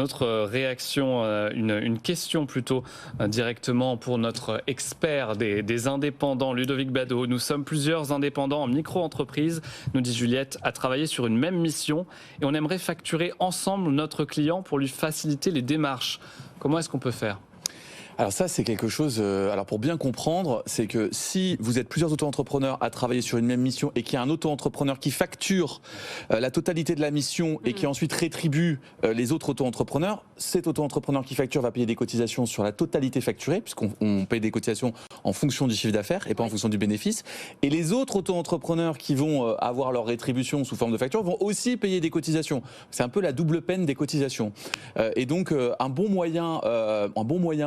Notre réaction, une question plutôt directement pour notre expert des indépendants, Ludovic Badaud. Nous sommes plusieurs indépendants en micro-entreprise, nous dit Juliette, à travailler sur une même mission et on aimerait facturer ensemble notre client pour lui faciliter les démarches. Comment est-ce qu'on peut faire ? Alors ça, c'est quelque chose, alors pour bien comprendre, c'est que si vous êtes plusieurs auto-entrepreneurs à travailler sur une même mission et qu'il y a un auto-entrepreneur qui facture la totalité de la mission et qui ensuite rétribue les autres auto-entrepreneurs, cet auto-entrepreneur qui facture va payer des cotisations sur la totalité facturée, puisqu'on paye des cotisations en fonction du chiffre d'affaires et pas en fonction du bénéfice. Et les autres auto-entrepreneurs qui vont avoir leur rétribution sous forme de facture vont aussi payer des cotisations. C'est un peu la double peine des cotisations. Et donc un bon moyen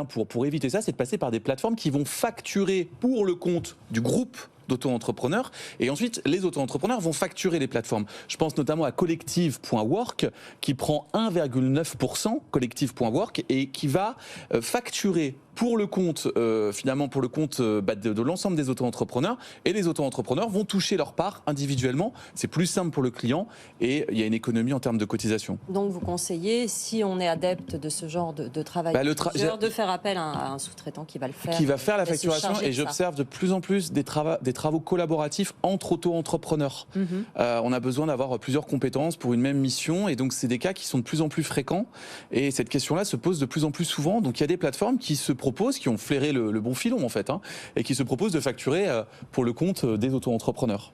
pour éviter ça, c'est de passer par des plateformes qui vont facturer pour le compte du groupe d'auto-entrepreneurs et ensuite les auto-entrepreneurs vont facturer les plateformes. Je pense notamment à Collective.work qui prend 1,9% Collective.work et qui va facturer pour le compte, de l'ensemble des auto-entrepreneurs et les auto-entrepreneurs vont toucher leur part individuellement. C'est plus simple pour le client et il y a une économie en termes de cotisation. Donc vous conseillez, si on est adepte de ce genre de travail, de faire appel à un sous-traitant qui va le faire. Qui va faire la facturation et j'observe de plus en plus des travaux collaboratifs entre auto-entrepreneurs. On a besoin d'avoir plusieurs compétences pour une même mission et donc c'est des cas qui sont de plus en plus fréquents et cette question-là se pose de plus en plus souvent. Donc il y a des plateformes qui qui ont flairé le bon filon en fait, et qui se proposent de facturer pour le compte des auto-entrepreneurs.